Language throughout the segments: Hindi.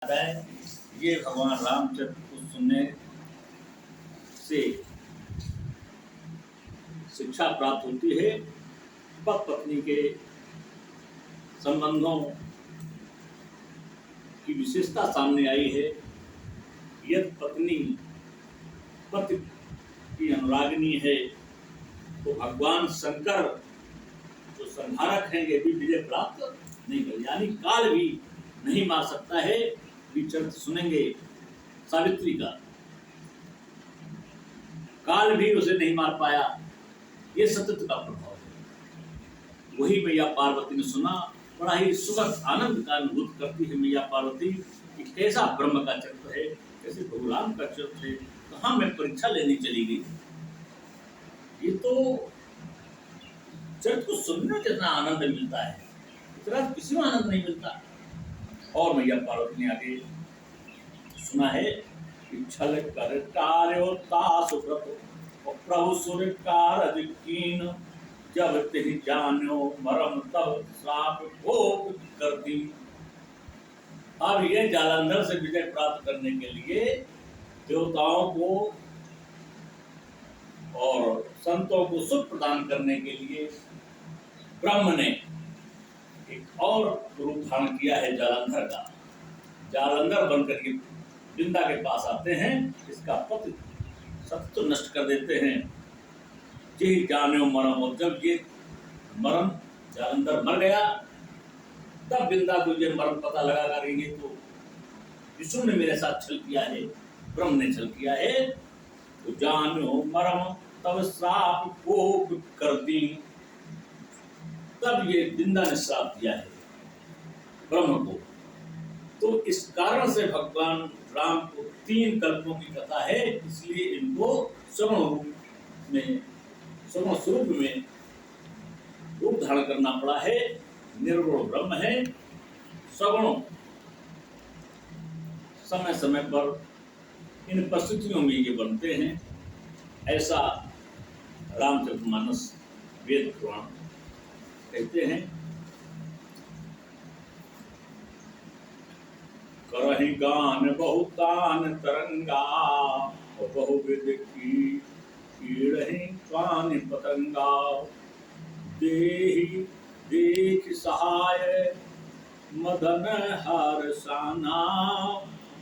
है। ये भगवान रामचंद्र को सुनने से शिक्षा प्राप्त होती है। पति पत्नी के संबंधों की विशेषता सामने आई है। यदि पत्नी पति की अनुरागिनी है तो भगवान शंकर जो संहारक हैं ये भी विजय प्राप्त नहीं कर, यानी काल भी नहीं मार सकता है। चरित्र सुनेंगे सावित्री का, काल भी उसे नहीं मार पाया। ये सतत का प्रभाव है। वही मैया पार्वती ने सुना, बड़ा ही सुखद आनंद का अनुभूत करती है मैया पार्वती कि कैसा ब्रह्म का चरित्र है, कैसे भगवान का चरित्र है। कहाँ मैं परीक्षा लेने चली गई। ये तो चरित्र को सुनने जितना आनंद मिलता है इतना किसी में आनंद नहीं मिलता। और मैया पार्वती ने आगे सुना है कि छल कर कार्यो तासु व्रत और प्रभु सुर कारज कीन, जब तिहि जान्यो मरम तब श्राप भोग कर दी। अब ये जालंधर से विजय प्राप्त करने के लिए देवताओं को और संतों को सुख प्रदान करने के लिए ब्रह्म ने एक और रूप धारण किया है जालंधर का। जालंधर बनकर के वृंदा के पास आते हैं, इसका पति सत्य नष्ट कर देते हैं। जी जान्यो मरम, और जब ये मरम जालंधर मर गया तब वृंदा को ये मरम पता लगा कर ये तो विष्णु ने मेरे साथ छल किया है, ब्रह्म ने छल किया है। तो जान्यो मरम तब श्राप भोग कर दी। तब ये वृंदा ने श्राप दिया है ब्रह्म को। तो इस कारण से भगवान राम को 3 कल्पों की कथा है, इसलिए इनको स्वर्ण स्वरूप में रूप धारण करना पड़ा है। निर्गुण ब्रह्म है, सगुण समय समय पर इन परिस्थितियों में ये बनते हैं। ऐसा रामचरितमानस वेद पुराण कहते हैं। करहि गान बहुतान तरंगा, बहुविध की कीड़हि कान पतंगा। देहि देख सहाय मदन हर साना,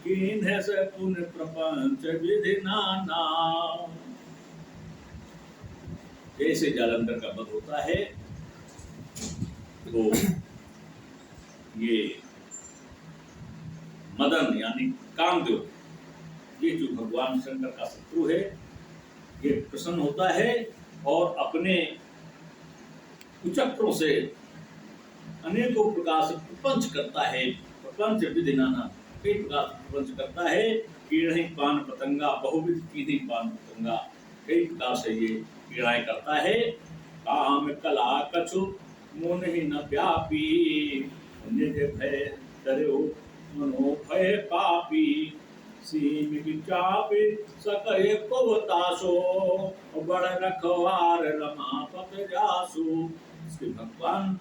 कीन्ह से पुन प्रपंच विधि नाना। जैसे जालंधर का वध होता है तो ये मदन यानी कामदेव, ये जो भगवान शंकर का शत्रु है, ये प्रसन्न होता है और अपने कुचक्रों से अनेकों प्रकार से प्रपंच करता है। प्रपंच विधि नाना, कई प्रकार से प्रपंच करता है। कीड़हि पान पतंगा, बहुविध कीड़हि पान पतंगा, कई प्रकार से ये पीड़ाएं करता है। काम कला कछु मुन ही न व्यापी, निज भय डर्यो मनो भय पापी। सीम विचापे सकय पवतासो, बड़ रखवार रमापत जासु। इसके भगवान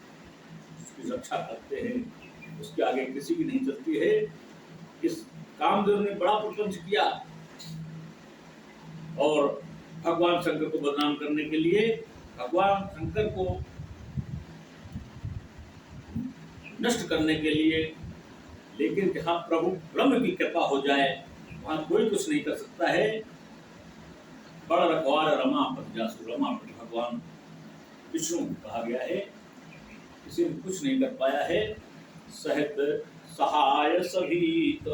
उसकी रक्षा करते हैं, उसके आगे किसी की नहीं चलती है। इस कामदेव ने बड़ा प्रपंच किया और भगवान शंकर को बदनाम करने के लिए, भगवान शंकर को नष्ट करने के लिए। लेकिन जहाँ प्रभु ब्रह्म की कृपा हो जाए वहाँ कोई कुछ नहीं कर सकता है। बड़ रखवार रमापति जासु, रमापति भगवान विष्णु कहा गया है, किसी ने कुछ नहीं कर पाया है। सहित सहाय सहित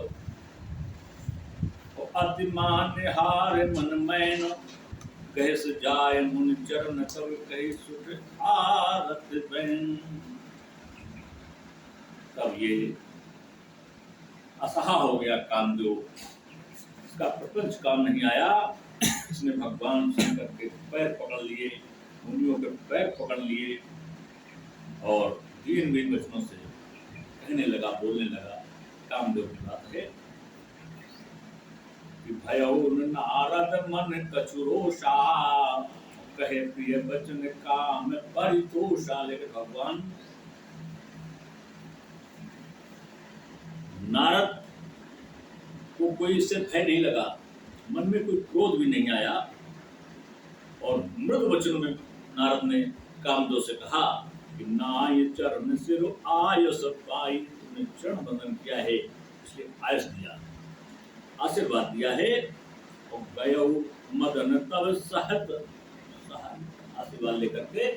अति मान्य हार मन मैन, कहे से जाय मुनि चरण कवि कही सुख आरत बैन। तब ये असहा हो गया कामदेव, इसका प्रपंच काम नहीं आया। इसने भगवान शंकर के पैर पकड़ लिए, मुनियों के पैर पकड़ लिए और दीन बीन वचनों से कहने लगा, बोलने लगा। कामदेव की बात है कि भयो नारद मन कछुरोषा, कहे प्रिय वचन काम परितोषा। लेकिन भगवान नारद कोई इससे भय नहीं लगा, मन में कोई क्रोध भी नहीं आया। और मृदु वचन में नारद ने कामदेव से कहा कि नाय चरण सिर आयस पाई, तुमने चरण बंधन किया है इसलिए आयस दिया, आशीर्वाद दिया है। और गयो मदन तब सहत, आशीर्वाद लेकर के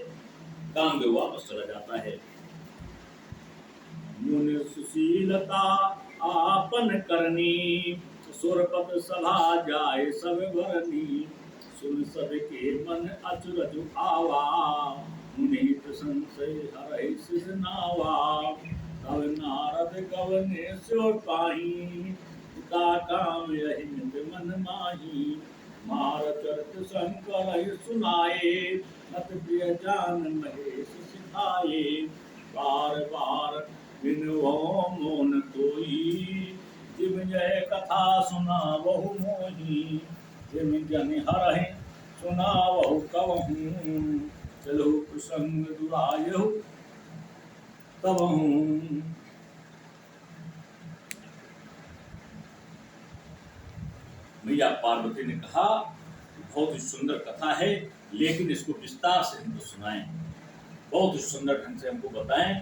कामदेव वापस चला जाता है। मुनि सुशीलता आपन करनी, सुरपत सभा जाए सब वरनी, सुन सबके मन अचरज आवा, मुनि प्रशंसे हरै सिर नावा। तब नारद गवने सो पाही, पिता काम यही नित मन माही। मार चरित शंकर सुनाए, अत प्रिय जान महेश सिखाए। बार बार बिनवो मोन कोई, जिम जय कथा सुना बहु मोही। जिम जन हरहि सुना बहु कवहूँ, चलो प्रसंग दुरायहु तबहूँ। मैया पार्वती ने कहा बहुत ही सुंदर कथा है, लेकिन इसको विस्तार से हमको सुनाएं, बहुत ही सुंदर ढंग से हमको बताएं।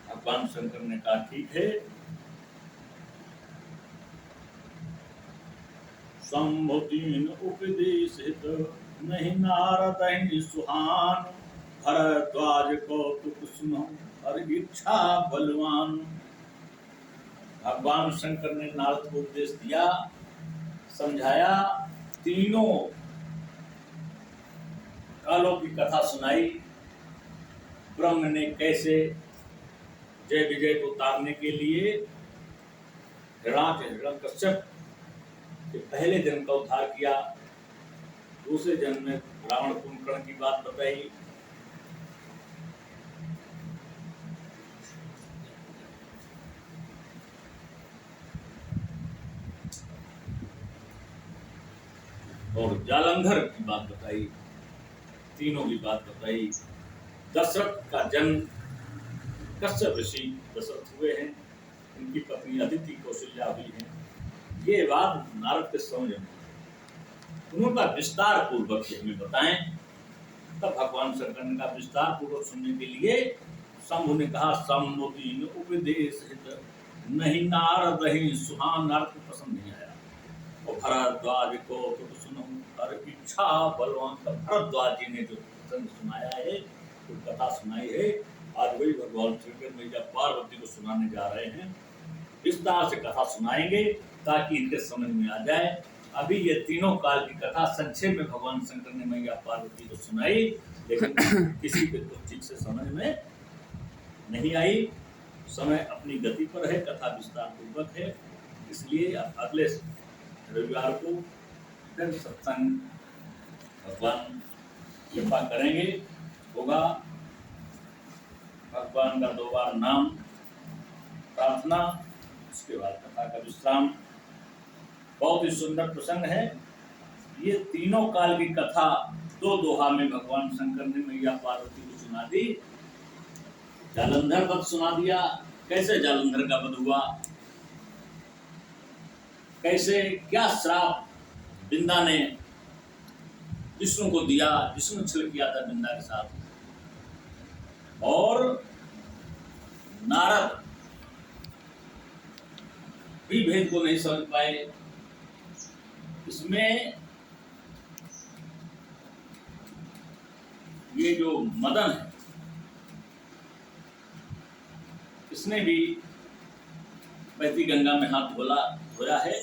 भगवान शंकर ने कहा ठीक है। संभुतीन उपदेशित नहीं नारद सुहान, भरद्वाज कौतुक सुनो हर इच्छा बलवान। भगवान शंकर ने नारद को उपदेश दिया, समझाया, तीनों कालों की कथा सुनाई। ब्रह्म ने कैसे जय विजय को उतारने के लिए हिरण्यकश्यप के पहले जन्म का उद्धार किया, दूसरे जन्म में रावण कुंभकर्ण की बात बताई। और जालंधर की बात बताई, तीनों की बात बताई। दशरथ का जन्म कश्यप ऋषि दशरथ हुए हैं, उनकी पत्नी अदिति कौशल्या हुई है। ये बात नारद के समझ में, उनका विस्तार पूर्वक हमें बताएं। तब भगवान शंकर ने कहा विस्तार पूर्वक सुनने के लिए शंभु ने कहा सम्मुतीन उपदेश हित नहीं नारद ही सुहान। नारद को पसंद नहीं आया। और भरद्वाज को तो सुनो हर इच्छा बलवान। भरद्वाज जी ने जो प्रसंग सुनाया है, जो कथा सुनाई है, आज वही भगवान शंकर मैया पार्वती को सुनाने जा रहे हैं। विस्तार से कथा सुनाएंगे ताकि इनके समझ में आ जाए। अभी ये तीनों काल की कथा संक्षेप में भगवान शंकर ने मैया पार्वती को सुनाई, लेकिन किसी के तो ठीक से समझ में नहीं आई। समय अपनी गति पर है, कथा विस्तार पूर्वक है, इसलिए अगले रविवार को फिर सत्संग भगवान कृपा करेंगे, होगा। भगवान का 2 बार नाम प्रार्थना, उसके बाद कथा का विश्राम। बहुत ही सुंदर प्रसंग है। ये तीनों काल की कथा 2 दोहा में भगवान शंकर ने मैया पार्वती को सुना दी। जालंधर वध सुना दिया, कैसे जालंधर का वध हुआ, कैसे क्या श्राप बिंदा ने विष्णु को दिया, विष्णु छल किया था बिंदा के साथ। और नारद भी भेद को नहीं समझ पाए। इसमें ये जो मदन है, इसने भी बहती गंगा में हाथ धोया है,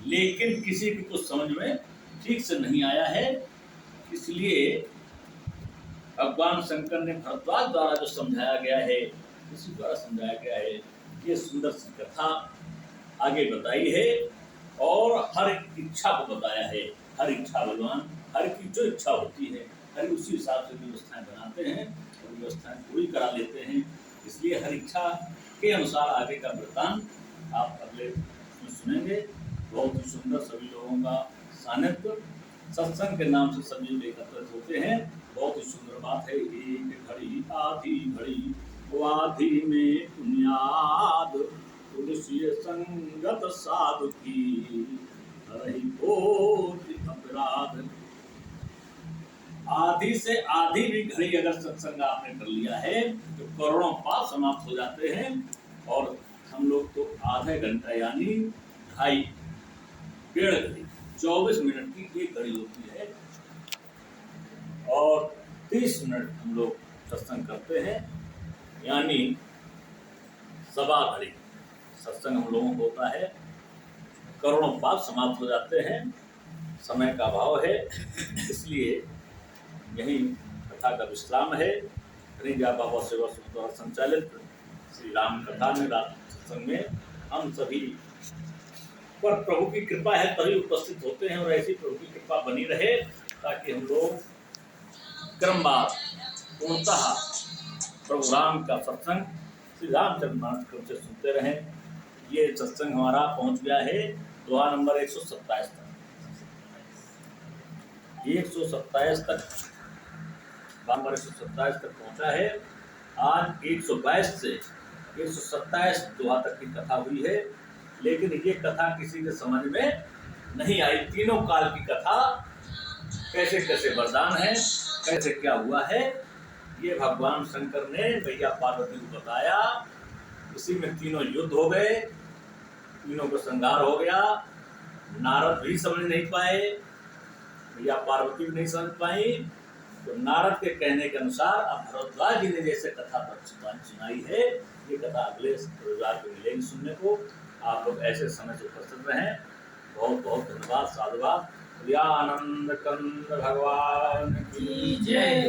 लेकिन किसी की कुछ समझ में ठीक से नहीं आया है। इसलिए भगवान शंकर ने भरद्वाज द्वारा जो समझाया गया है, इसी द्वारा समझाया गया है। ये सुंदर सी कथा आगे बताई है और हर इच्छा को बताया है। हर इच्छा बलवान, हर की जो इच्छा होती है, हर उसी हिसाब से व्यवस्थाएं बनाते हैं और व्यवस्थाएं पूरी करा लेते हैं। इसलिए हर इच्छा के अनुसार आगे का वृत्तांत आप अगले सुनेंगे। बहुत ही सुंदर, सभी लोगों का सानिध्य, सत्संग के नाम से सभी एकत्रित होते हैं। बहुत ही सुंदर बात है। एक घड़ी आधी घड़ी, वो आधी में पुण्याद तुझे संगत साधु की, हरहि कोटि अपराध। आधी से आधी भी घड़ी अगर सत्संग आपने कर लिया है तो करोड़ों पाप समाप्त हो जाते हैं। और हम लोग तो आधे घंटा यानी 2.5 घड़ी 24 मिनट की एक घड़ी होती है और 30 मिनट हम लोग सत्संग करते हैं, यानी सवा घड़ी सत्संग हम लोगों को होता है। करोड़ों पाप समाप्त हो जाते हैं। समय का अभाव है, इसलिए यही कथा का विश्राम है। कन्हैया बाबा सेवा समिति द्वारा संचालित श्री राम कथा में रात सत्संग में हम सभी पर प्रभु की कृपा है तभी उपस्थित होते हैं, और ऐसी प्रभु की कृपा बनी रहे ताकि हम लोग क्रमवार पूर्णतः प्रभु राम का सत्संग श्री रामचंद्रमानस क्रम से सुनते रहें। ये सत्संग हमारा पहुंच गया है दोहा नंबर 127 तक। 127 तक नंबर 127 तक पहुंचा है। आज 122 से 127 दोहा तक की कथा हुई है, लेकिन ये कथा किसी के समझ में नहीं आई। तीनों काल की कथा कैसे कैसे वरदान है, कैसे क्या हुआ है, ये भगवान शंकर ने भैया पार्वती को बताया। इसी में तीनों युद्ध हो गए, तीनों को संहार हो गया। नारद भी समझ नहीं पाए, भैया पार्वती भी नहीं समझ पाई। तो नारद के कहने के अनुसार अब भरद्वाज जी ने जैसे कथा सुनाई है, ये कथा अगले रविवार को मिलेगी सुनने को। आप लोग ऐसे समय से उपस्थित रहें। बहुत बहुत धन्यवाद, साधुवाद। आनंद कंद भगवान की जय।